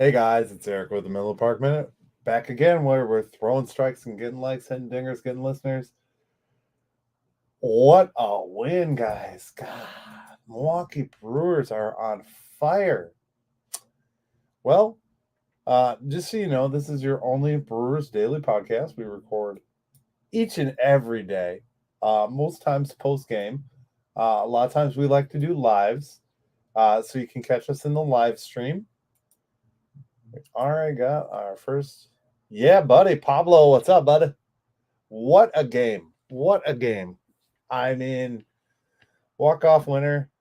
Hey guys, it's Eric with the Miller Park Minute. Back again where we're throwing strikes and getting likes, hitting dingers, getting listeners. What a win, guys. God, Milwaukee Brewers are on fire. Well, just so you know, this is your only Brewers Daily podcast. We record each and every day, most times post game. A lot of times we like to do lives, so you can catch us in the live stream. All right, got our first. Yeah, buddy. Pablo, what's up, buddy? What a game. What a game. I mean, walk-off winner.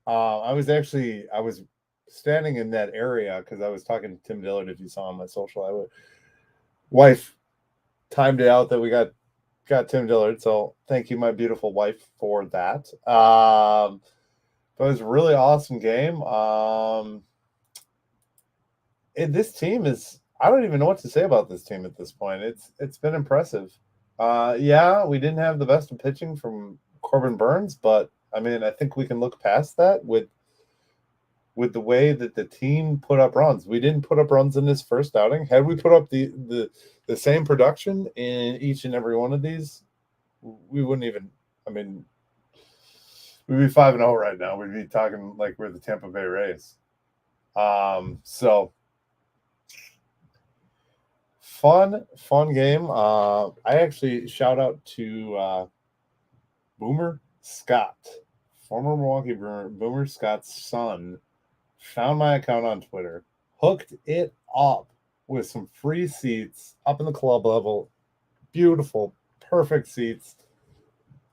I was standing in that area because I was talking to Tim Dillard. If you saw on my social, wife timed it out that we got Tim Dillard. So thank you, my beautiful wife, for that. But it was a really awesome game. This team is, I don't even know what to say about this team at this point. It's been impressive. Yeah, we didn't have the best of pitching from Corbin Burns, but I mean, I think we can look past that with the way that the team put up runs. We didn't put up runs in this first outing. Had we put up the same production in each and every one of these, we wouldn't even. I mean, we'd be 5-0 right now. We'd be talking like we're the Tampa Bay Rays. So fun game. I actually shout out to Boomer Scott, former Milwaukee Brewer. Boomer Scott's son found my account on Twitter, hooked it up with some free seats up in the club level. Beautiful, perfect seats.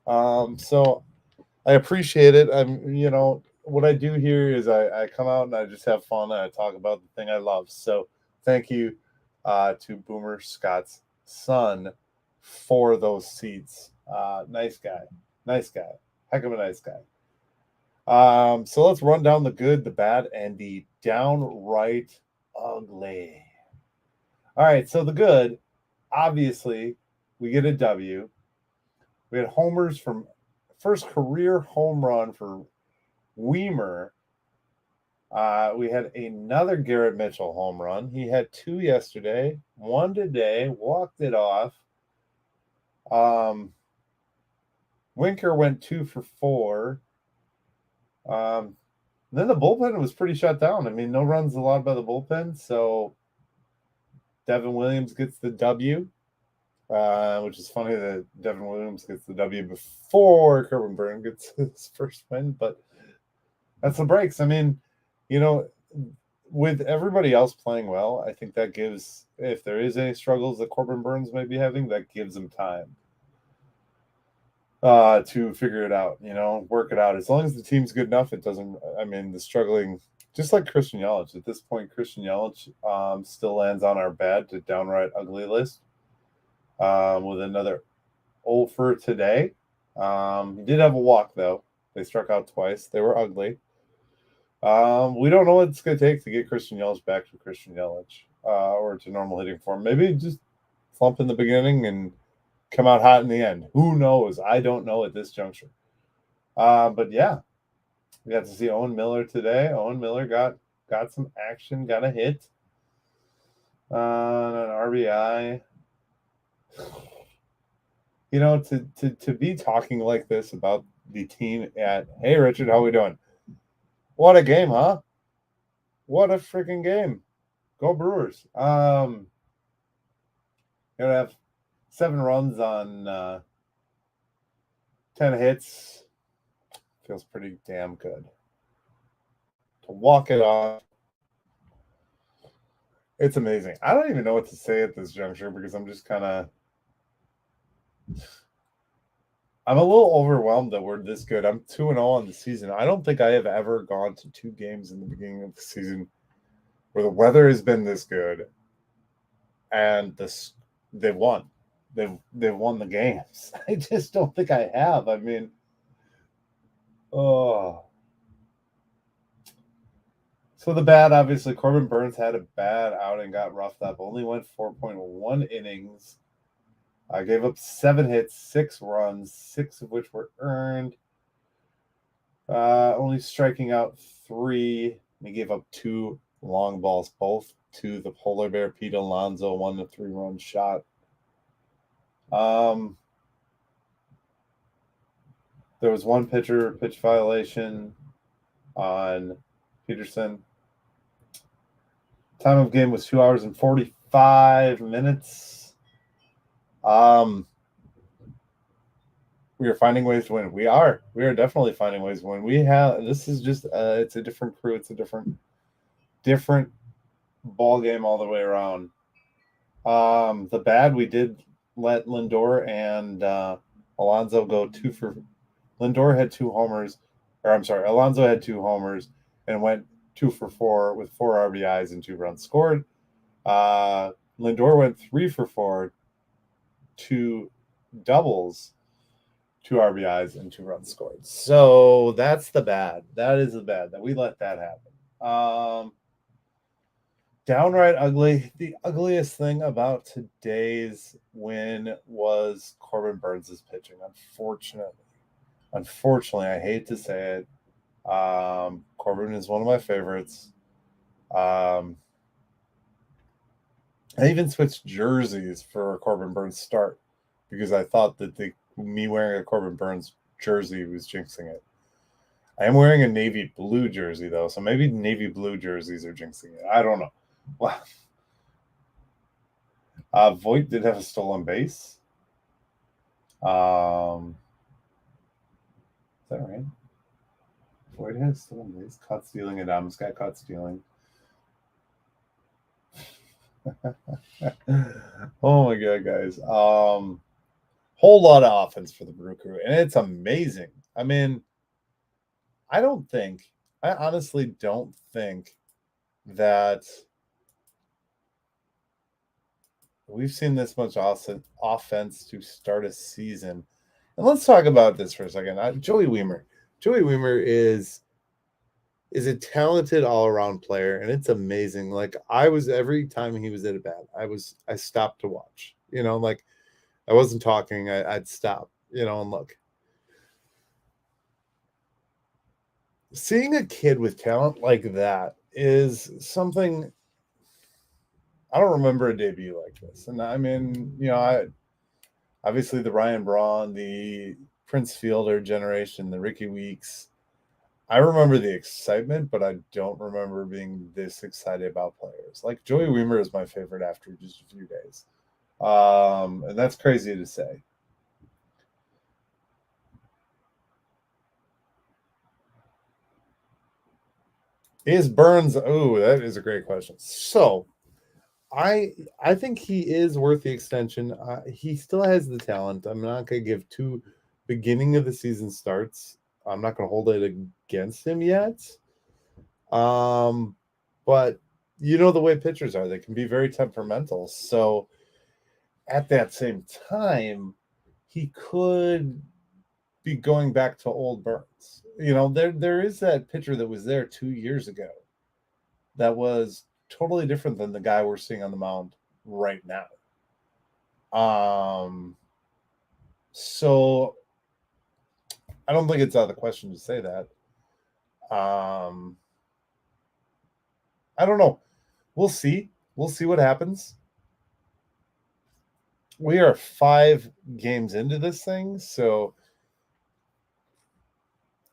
So I appreciate it. What I do here is I come out and I just have fun and I talk about the thing I love. So thank you to Boomer Scott's son for those seats. Nice guy. Heck of a nice guy. So let's run down the good, the bad, and the downright ugly. All right, so the good, obviously, we get a W. We had homers from first career home run for Weimer. We had another Garrett Mitchell home run. He had 2 yesterday, 1 today, walked it off. Winker went 2 for 4. Then the bullpen was pretty shut down. I mean, no runs allowed by the bullpen. So Devin Williams gets the W, which is funny that Devin Williams gets the W before Corbin Burns gets his first win. But that's the breaks. I mean, with everybody else playing well, I think that gives, if there is any struggles that Corbin Burns may be having, that gives him time to figure it out, work it out. As long as the team's good enough, it doesn't, I mean, the struggling, just like Christian Yelich. At this point, Christian Yelich still lands on our bad to downright ugly list with another 0 for today. He did have a walk, though. They struck out twice. They were ugly. We don't know what it's going to take to get Christian Yelich back to Christian Yelich or to normal hitting form. Maybe just slump in the beginning and come out hot in the end. Who knows? I don't know at this juncture. But yeah, we got to see Owen Miller today. Owen Miller got some action, got a hit on an RBI. To be talking like this about the team at, hey, Richard, how we doing? What a game, huh? What a freaking game. Go Brewers. Gonna have 7 runs on 10 hits. Feels pretty damn good. To walk it off, it's amazing. I don't even know what to say at this juncture because I'm just kind of, I'm a little overwhelmed that we're this good. I'm 2-0 on the season. I don't think I have ever gone to 2 games in the beginning of the season where the weather has been this good and they've won. They've won the games. I just don't think I have. I mean, oh. So the bad, obviously, Corbin Burns had a bad outing, got roughed up, only went 4.1 innings. I gave up 7 hits, 6 runs, 6 of which were earned. Only striking out 3. He gave up 2 long balls, both to the polar bear Pete Alonso 1-3 run shot. There was one pitch violation on Peterson. Time of game was 2 hours and 45 minutes. We are finding ways to win. We are definitely finding ways to win. This is just it's a different crew. It's a different ball game all the way around. The bad, we did let Lindor and Alonso go Lindor had 2 homers, Alonso had 2 homers and went 2 for 4 with 4 RBIs and 2 runs scored. Lindor went 3 for 4, 2 doubles, 2 RBIs and 2 runs scored. So that's the bad. That is the bad that we let that happen. Downright ugly. The ugliest thing about today's win was Corbin Burns' pitching. Unfortunately, I hate to say it. Corbin is one of my favorites. I even switched jerseys for a Corbin Burns start because I thought that me wearing a Corbin Burns jersey was jinxing it. I am wearing a navy blue jersey, though, so maybe navy blue jerseys are jinxing it. I don't know. Well, Voit did have a stolen base. Is that right? Voit had a stolen base. Caught stealing. Adams got caught stealing. Oh my god, guys. Whole lot of offense for the Brew Crew, and it's amazing. I mean, I honestly don't think that we've seen this much offense to start a season. And let's talk about this for a second. Joey Wiemer. Joey Wiemer is a talented all-around player, and it's amazing. Like, every time he was at a bat, I stopped to watch. Like, I wasn't talking, I'd stop, and look. Seeing a kid with talent like that is something. I don't remember a debut like this. And I mean, obviously the Ryan Braun, the Prince Fielder generation, the Ricky Weeks. I remember the excitement, but I don't remember being this excited about players. Like, Joey Wiemer is my favorite after just a few days. And that's crazy to say. Is Burns? Oh, that is a great question. So, I think he is worth the extension. He still has the talent. I'm not going to give 2 beginning of the season starts. I'm not going to hold it against him yet. But the way pitchers are, they can be very temperamental. So at that same time, he could be going back to old Burns. There is that pitcher that was there 2 years ago that was totally different than the guy we're seeing on the mound right now. So I don't think it's out of the question to say that. I don't know. We'll see. We'll see what happens. We are 5 games into this thing, so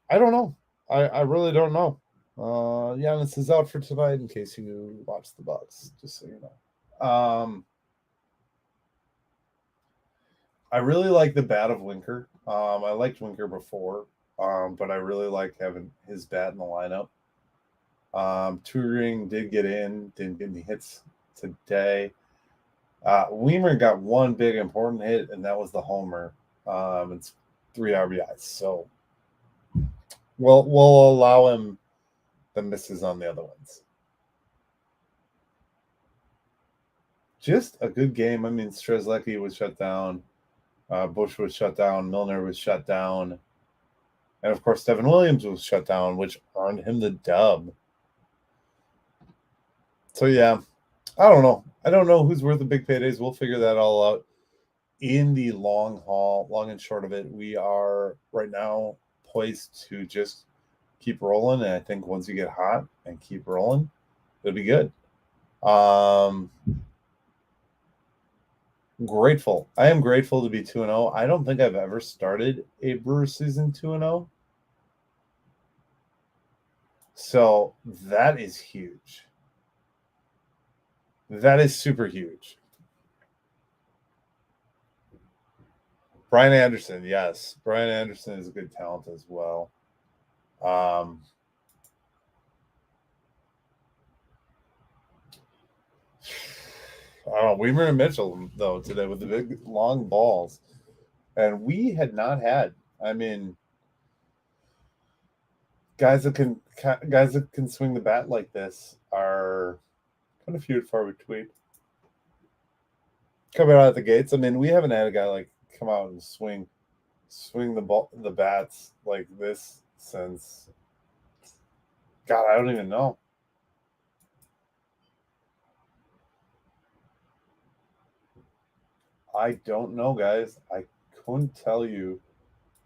I don't know. I really don't know. Giannis is out for tonight in case you watch the Bucks, just so you know. I really like the bat of Winker. I liked Winker before, but I really like having his bat in the lineup. Turing did get in, didn't get any hits today. Weimer got one big important hit, and that was the homer. It's 3 RBIs, so we'll allow him the misses on the other ones. Just a good game. I mean, Strzelecki was shut down. Bush was shut down. Milner was shut down. And, of course, Devin Williams was shut down, which earned him the dub. So, yeah, I don't know. I don't know who's worth the big paydays. We'll figure that all out in the long haul, long and short of it. We are right now poised to just keep rolling. And I think once you get hot and keep rolling, it'll be good. Grateful. I am grateful to be 2-0. I don't think I've ever started a Brewers season 2-0. So that is huge. That is super huge. Brian Anderson, yes. Brian Anderson is a good talent as well. I don't know. Weaver and Mitchell, though, today with the big, long balls. And we had not had, I mean, guys that can swing the bat like this are kind of few and far between. Coming out of the gates, I mean, we haven't had a guy like come out and swing the bats like this since God, I don't even know. I don't know, guys. I couldn't tell you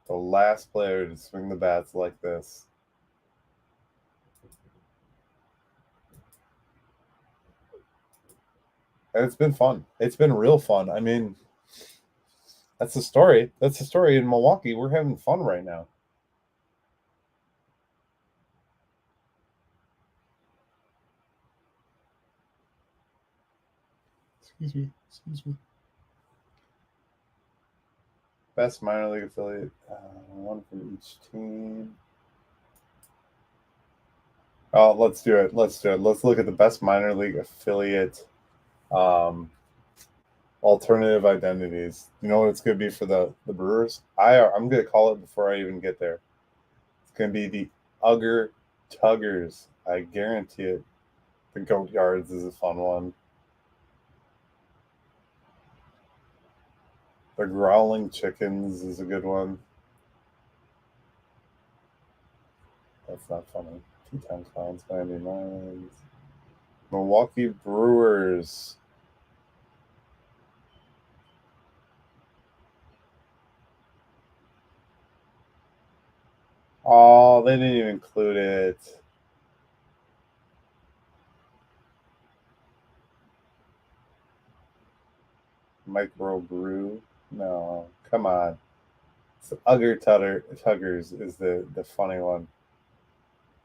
the last player to swing the bats like this. And it's been fun. It's been real fun. I mean, that's the story. That's the story in Milwaukee. We're having fun right now. Excuse me. Excuse me. Best minor league affiliate. One from each team. Oh, let's do it. Let's do it. Let's look at the best minor league affiliate alternative identities. You know what it's going to be for the Brewers? I'm going to call it before I even get there. It's going to be the Ugger Tuggers. I guarantee it. The Goat Yards is a fun one. The Growling Chickens is a good one. That's not funny. 2 times Clowns, Miami Marlins. Milwaukee Brewers. Oh, they didn't even include it. Micro Brew. No, come on. So Ugger Tuggers is the funny one.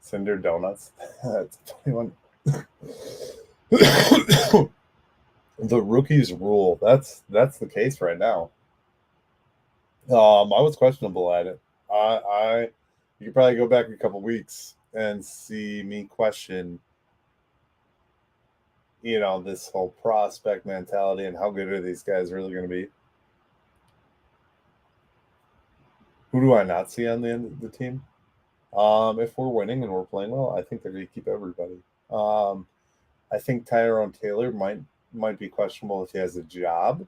Cinder Donuts. That's a funny one. The rookies rule. That's the case right now. I was questionable at it. I you could probably go back a couple weeks and see me question, this whole prospect mentality and how good are these guys really going to be. Who do I not see on the end of the team? If we're winning and we're playing well, I think they're going to keep everybody. I think Tyrone Taylor might be questionable if he has a job.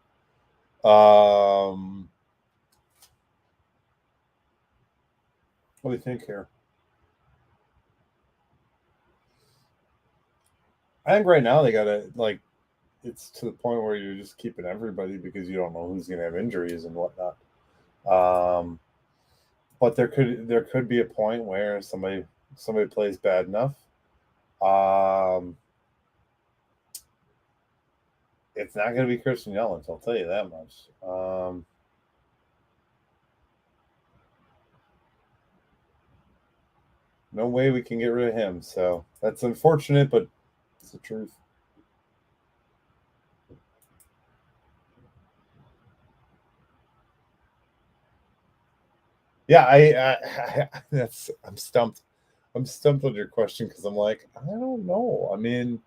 What do you think here? I think right now they gotta it's to the point where you're just keeping everybody because you don't know who's gonna have injuries and whatnot. Um, but there could be a point where somebody plays bad enough. Um, it's not gonna be Christian Yelich, I'll tell you that much. No way we can get rid of him. So that's unfortunate, but it's the truth. Yeah, I'm stumped. I'm stumped on your question because I'm like, I don't know. I mean,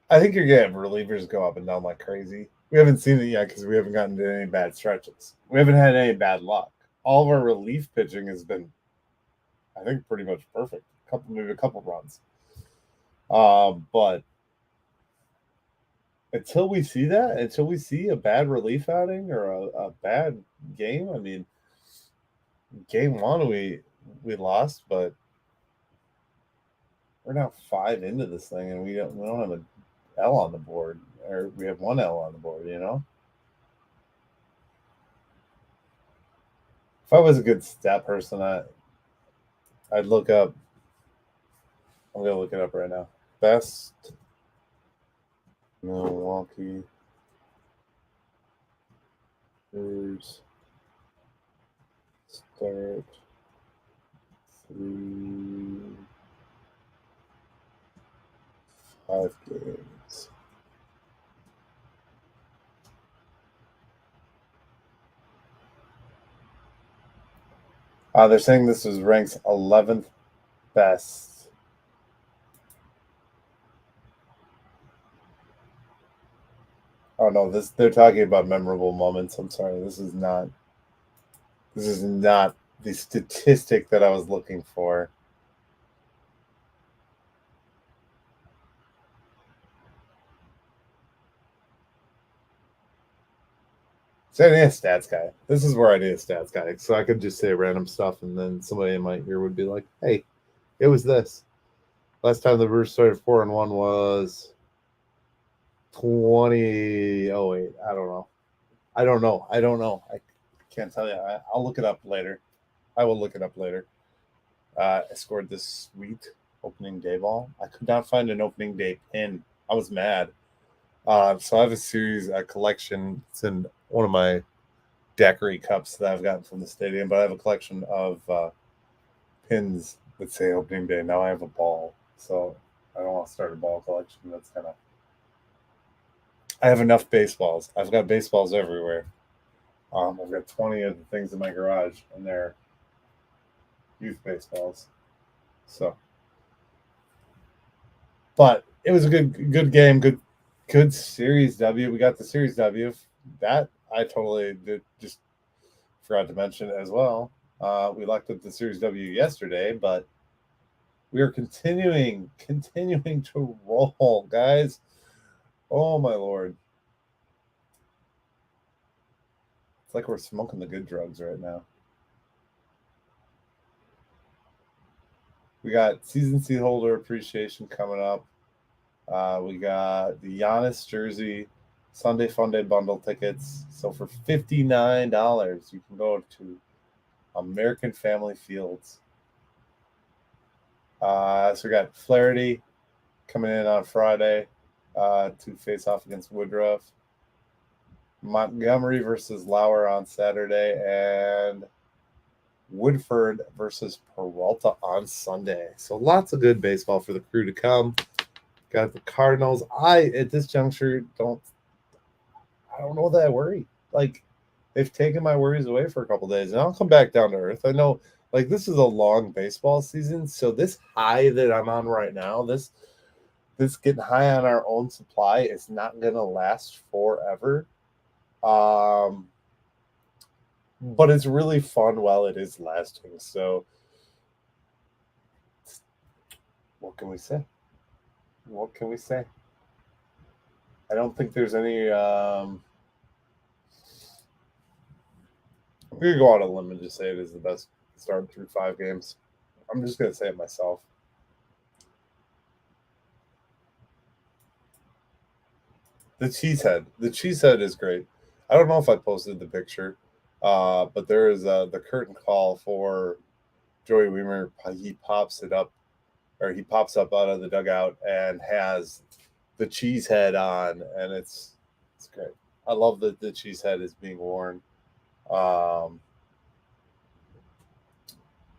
I think you're gonna have relievers go up and down like crazy. We haven't seen it yet because we haven't gotten to any bad stretches. We haven't had any bad luck. All of our relief pitching has been, I think, pretty much perfect. Maybe a couple runs. But until we see a bad relief outing or a bad game, I mean, game one we lost, but we're now 5 into this thing, and we don't have an L on the board, or we have one L on the board. If I was a good stat person, I'd look up I'm going to look it up right now. Best Milwaukee Brewers start 5 games. They're saying this was ranks 11th best. Oh no, they're talking about memorable moments. I'm sorry. This is not the statistic that I was looking for. So I need a stats guy. This is where I need a stats guy. So I could just say random stuff and then somebody in my ear would be like, hey, it was this. Last time the Brewers started 4-1 was 2008. I don't know. I can't tell you. I'll look it up later. I will look it up later. I scored this sweet opening day ball. I could not find an opening day pin. I was mad. So I have a collection. It's in one of my daiquiri cups that I've gotten from the stadium, but I have a collection of pins that say opening day. Now I have a ball. So I don't want to start a ball collection. That's kind of. I have enough baseballs. I've got baseballs everywhere. I've got 20 of the things in my garage, and they're youth baseballs. So, but it was a good game, good series W. We got the series W. That I totally just forgot to mention as well. We locked up the series W yesterday, but we are continuing to roll, guys. Oh my lord. It's like we're smoking the good drugs right now. We got season seat holder appreciation coming up. We got the Giannis jersey Sunday Funday bundle tickets. So for $59, you can go to American Family Fields. So we got Flaherty coming in on Friday to face off against Woodruff. Montgomery versus Lauer on Saturday, and Woodford versus Peralta on Sunday. So lots of good baseball for the crew to come. Got the Cardinals. At this juncture I don't know that I worry. Like, they've taken my worries away for a couple days, and I'll come back down to earth. I know, like, this is a long baseball season, so this high that I'm on right now, this getting high on our own supply is not going to last forever. But it's really fun while it is lasting. So, what can we say? What can we say? I don't think there's any. I'm going to go out on a limb and just say it is the best start through 5 games. I'm just going to say it myself. The cheesehead is great. I don't know if I posted the picture, but there is the curtain call for Joey Wiemer. He pops up out of the dugout and has the cheesehead on, and it's great. I love that the cheesehead is being worn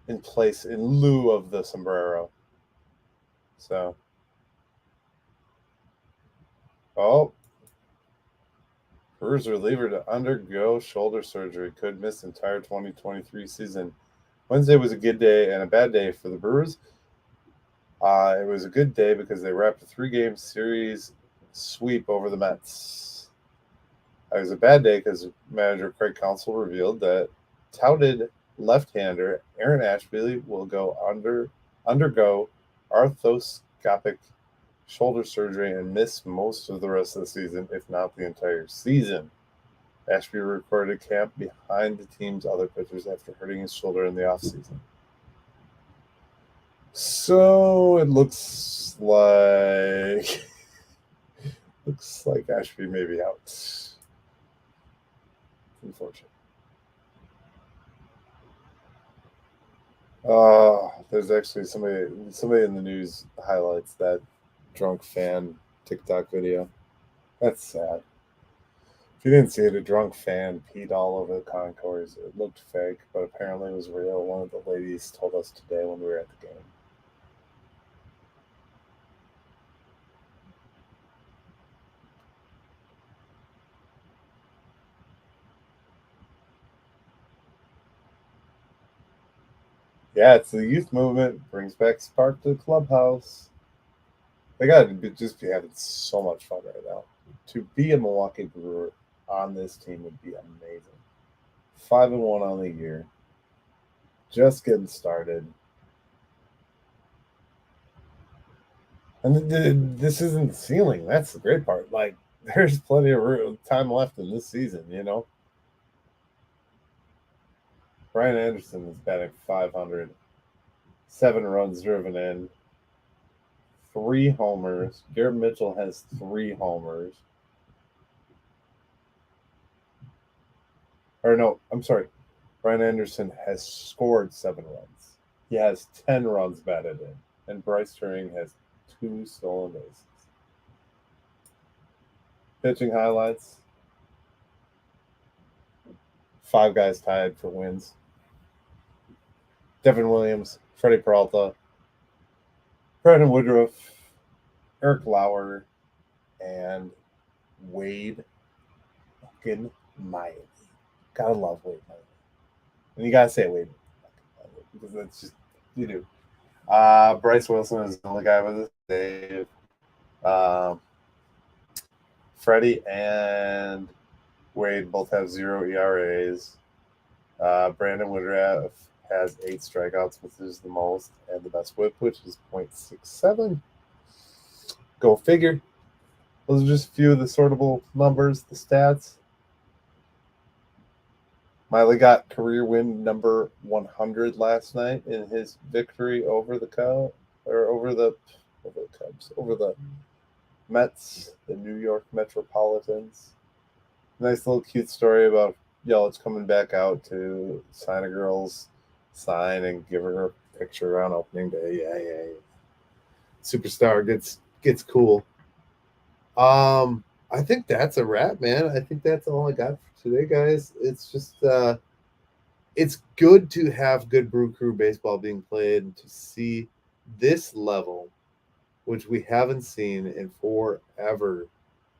in lieu of the sombrero. So, Brewers reliever to undergo shoulder surgery, could miss entire 2023 season. Wednesday was a good day and a bad day for the Brewers. It was a good day because they wrapped a 3-game series sweep over the Mets. It was a bad day because manager Craig Counsell revealed that touted left-hander Aaron Ashby will undergo arthroscopic shoulder surgery and miss most of the rest of the season, if not the entire season. Ashby recorded camp behind the team's other pitchers after hurting his shoulder in the offseason. So it looks like Ashby may be out. Unfortunate. There's actually somebody in the news highlights that drunk fan TikTok video. That's sad. If you didn't see it, a drunk fan peed all over the concourse. It looked fake, but apparently it was real. One of the ladies told us today when we were at the game. Yeah, it's the youth movement. Brings back spark to the clubhouse. They got to just be having so much fun right now. To be a Milwaukee Brewer on this team would be amazing. 5-1 on the year. Just getting started. And this isn't the ceiling. That's the great part. Like, there's plenty of time left in this season, you know? Brian Anderson is batting 500, 7 runs driven in, 3 homers. Garrett Mitchell has 3 homers. Or no, I'm sorry. Brian Anderson has scored 7 runs. He has 10 runs batted in. And Bryce Turing has 2 stolen bases. Pitching highlights. 5 guys tied for wins. Devin Williams, Freddie Peralta, Brandon Woodruff, Eric Lauer, and Wade fucking Miley. Gotta love Wade Miley. And you gotta say Wade Miley because that's just, you do. Bryce Wilson is the only guy with a save. Freddie and Wade both have 0 ERAs. Brandon Woodruff has 8 strikeouts, which is the most, and the best whip, which is .67. Go figure. Those are just a few of the sortable numbers, the stats. Miley got career win number 100 last night in his victory over the Cubs, over the Mets, the New York Metropolitans. Nice little cute story about Yelich coming back out to sign a girl's sign and give her a picture on opening day. Yeah. Superstar gets cool. I think that's a wrap, man. I think that's all I got for today, guys. It's just it's good to have good Brew Crew baseball being played and to see this level, which we haven't seen in forever,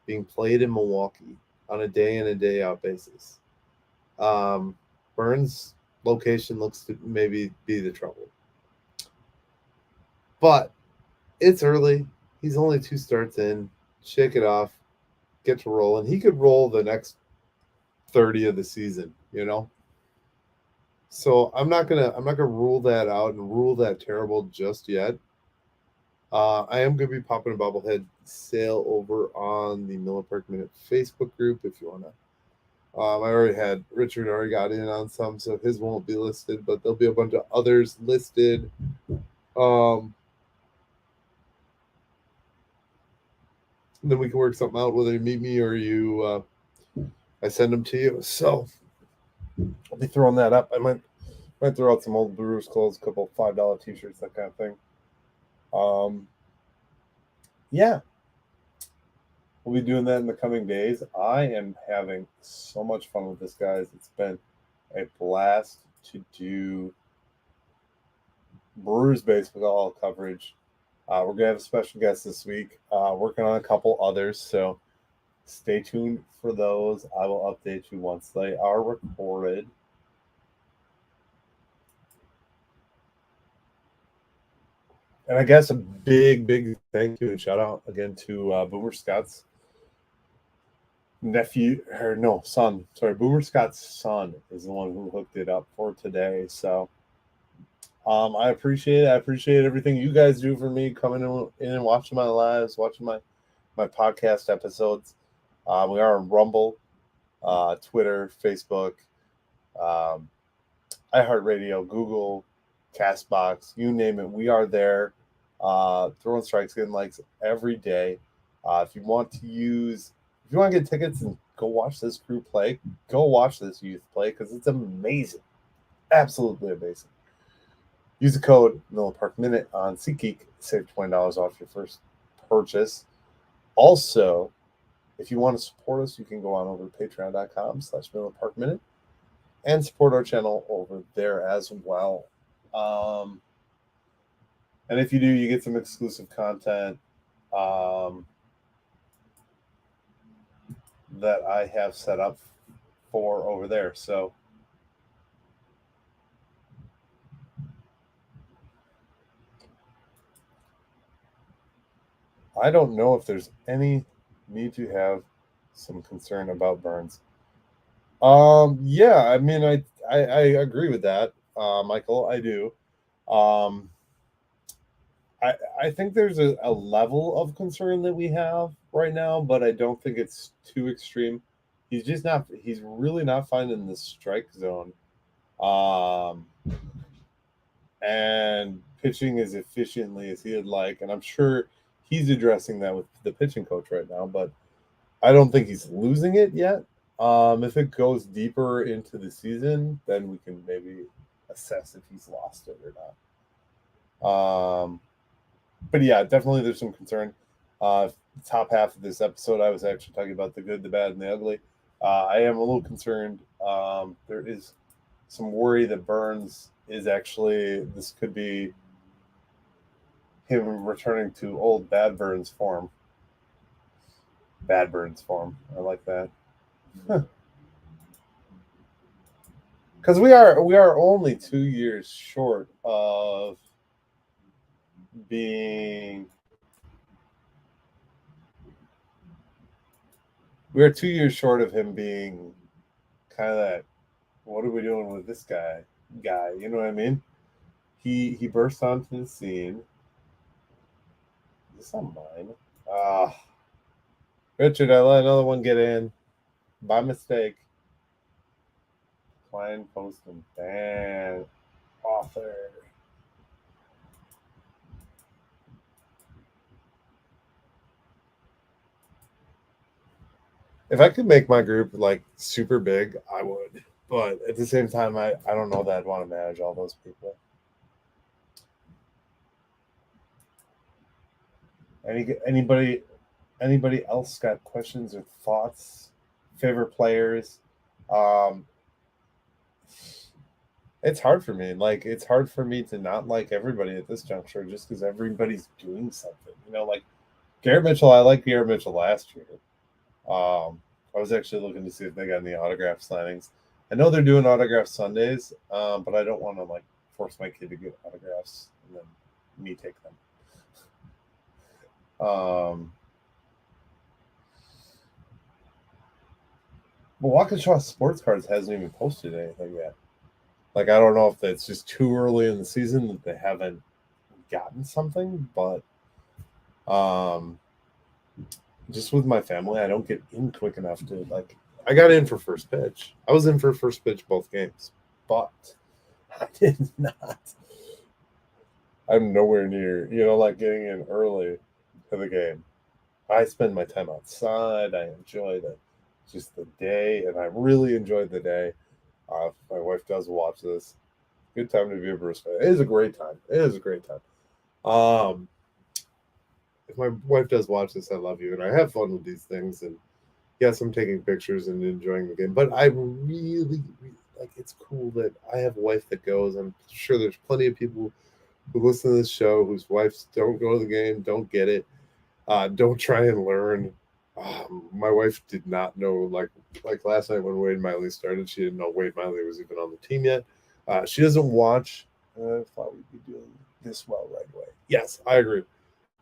being played in Milwaukee on a day in and day out basis. Burns' location looks to maybe be the trouble. But it's early. He's only 2 starts in. Shake it off. Get to rolling. He could roll the next 30 of the season, you know? So I'm not gonna rule that out and rule that terrible just yet. I am gonna be popping a bobblehead sale over on the Miller Park Minute Facebook group if you wanna. Richard already got in on some, so his won't be listed, but there'll be a bunch of others listed. Then we can work something out, whether you meet me or you, I send them to you. So I'll be throwing that up. I might throw out some old Brewers clothes, a couple $5 t-shirts, that kind of thing. Yeah. We'll be doing that in the coming days. I am having so much fun with this, guys. It's been a blast to do Brewers baseball coverage. We're going to have a special guest this week, working on a couple others, so stay tuned for those. I will update you once they are recorded. And I guess a big thank you and shout out again to Boomer Scott's son. Sorry, Boomer Scott's son is the one who hooked it up for today. So I appreciate it. I appreciate everything you guys do for me, coming in and watching my lives, watching my podcast episodes. We are on Rumble, Twitter, Facebook, iHeartRadio, Google, Castbox, you name it. We are there. Throwing strikes, getting likes every day. If you want to get tickets and go watch this crew play, go watch this youth play because it's amazing. Absolutely amazing. Use the code Miller Park Minute on SeatGeek, save $20 off your first purchase. Also, if you want to support us, you can go on over to patreon.com/Miller Park Minute and support our channel over there as well. And if you do, you get some exclusive content that I have set up for over there. So I don't know if there's any need to have some concern about Burns. Yeah, I mean, I agree with that, Michael. I do. Um, I think there's a level of concern that we have right now, but I don't think it's too extreme. He's just not. He's really not finding the strike zone, and pitching as efficiently as he'd like. And I'm sure he's addressing that with the pitching coach right now, but I don't think he's losing it yet. If it goes deeper into the season, then we can maybe assess if he's lost it or not. But yeah, definitely there's some concern. Top half of this episode, I was actually talking about the good, the bad, and the ugly. I am a little concerned. There is some worry that Burns is actually, this could be him returning to old Bad Burns form. Bad Burns form. I like that. Because we are only 2 years short of being. We are 2 years short of him being kind of that. What are we doing with this guy? You know what I mean? He burst onto the scene. Is this not mine? Richard, I let another one get in by mistake. Client post and ban author. If I could make my group like super big, I would. But at the same time, I don't know that I'd want to manage all those people. Anybody else got questions or thoughts? Favorite players? It's hard for me. Like it's hard for me to not like everybody at this juncture just because everybody's doing something. You know, like Garrett Mitchell. I liked Garrett Mitchell last year. I was actually looking to see if they got any autograph signings. I know they're doing autograph Sundays, but I don't want to like force my kid to get autographs and then me take them. But Waukesha Sports Cards hasn't even posted anything yet. Like I don't know if it's just too early in the season that they haven't gotten something, but just with my family, I don't get in quick enough to like. I got in for first pitch. I was in for first pitch both games, but I did not. I'm nowhere near, like getting in early to the game. I spend my time outside. I enjoy just the day, and I really enjoyed the day. My wife does watch this. Good time to be a Brewers fan. It is a great time. If my wife does watch this, I love you, and I have fun with these things. And yes, I'm taking pictures and enjoying the game, but I really like. It's cool that I have a wife that goes. I'm sure there's plenty of people who listen to this show whose wives don't go to the game, don't get it, don't try and learn. My wife did not know, like last night when Wade Miley started, she didn't know Wade Miley was even on the team yet. She doesn't watch. I thought we'd be doing this well right away. Yes, I agree.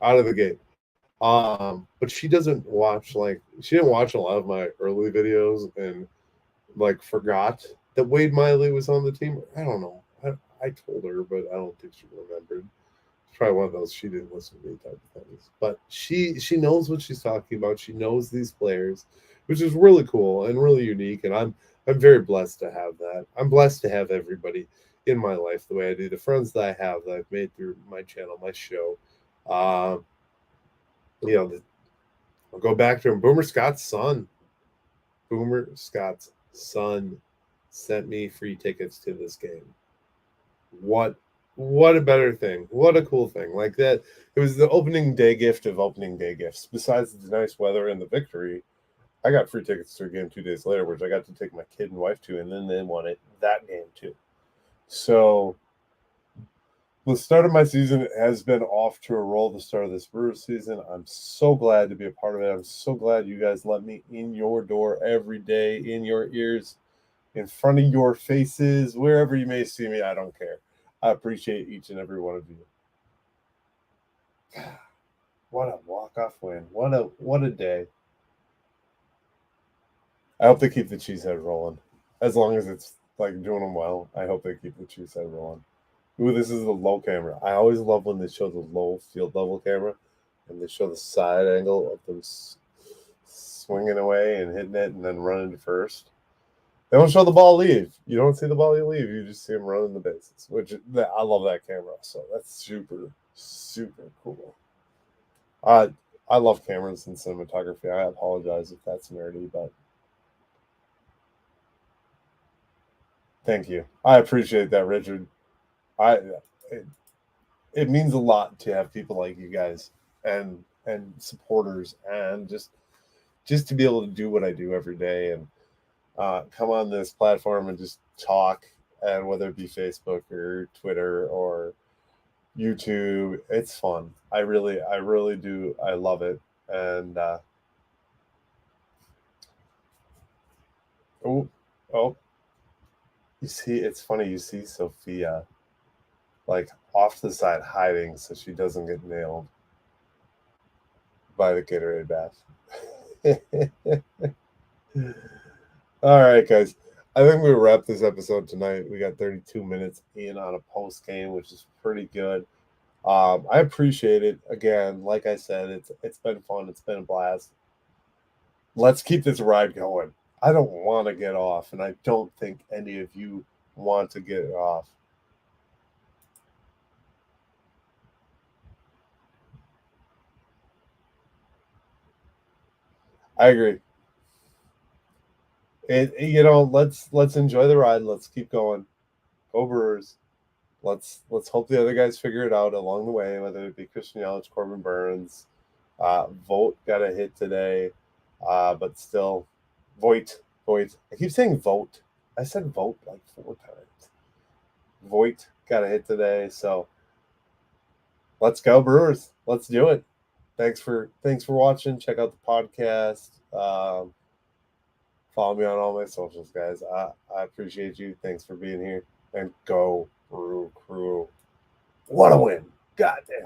Out of the gate. But she doesn't watch, she didn't watch a lot of my early videos and forgot that Wade Miley was on the team. I don't know. I told her, but I don't think she remembered. It's probably one of those she didn't listen to me type of things. But she knows what she's talking about. She knows these players, which is really cool and really unique. And I'm very blessed to have that. I'm blessed to have everybody in my life the way I do. The friends that I have that I've made through my channel, my show. I'll go back to him. Boomer Scott's son sent me free tickets to this game. What What a better thing. What a cool thing. Like that. It was the opening day gift of opening day gifts. Besides the nice weather and the victory, I got free tickets to a game 2 days later, which I got to take my kid and wife to, and then they won it that game too. So the start of my season has been off to a roll. The start of this Brewers season, I'm so glad to be a part of it. I'm so glad you guys let me in your door every day, in your ears, in front of your faces, wherever you may see me. I don't care. I appreciate each and every one of you. What a walk-off win! What a day! I hope they keep the cheesehead rolling, as long as it's like doing them well. I hope they keep the cheesehead rolling. Ooh, this is the low camera. I always love when they show the low field level camera, and they show the side angle of them swinging away and hitting it, and then running to first. They don't show the ball leave. You don't see the ball leave. You just see him running the bases, which I love that camera. So that's super, super cool. I love cameras and cinematography. I apologize if that's nerdy, but thank you. I appreciate that, Richard. I it, it means a lot to have people like you guys and supporters and just to be able to do what I do every day and come on this platform and just talk, and whether it be Facebook or Twitter or YouTube, it's fun. I really do. I love it. And oh, oh, you see, it's funny. You see Sophia like off to the side hiding so she doesn't get nailed by the Gatorade bath. All right, guys. I think we wrap this episode tonight. We got 32 minutes in on a post game, which is pretty good. I appreciate it. Again, like I said, it's been fun. It's been a blast. Let's keep this ride going. I don't want to get off, and I don't think any of you want to get off. I agree. Let's enjoy the ride. Let's keep going. Go Brewers. Let's hope the other guys figure it out along the way, whether it be Christian Yelich, Corbin Burns. Vogt got a hit today, but still, Voigt. I keep saying Vogt. I said Vogt like 4 times. Voigt got a hit today, so let's go Brewers. Let's do it. Thanks for watching. Check out the podcast. Follow me on all my socials, guys. I appreciate you. Thanks for being here. And go Brew Crew. What a win. God damn.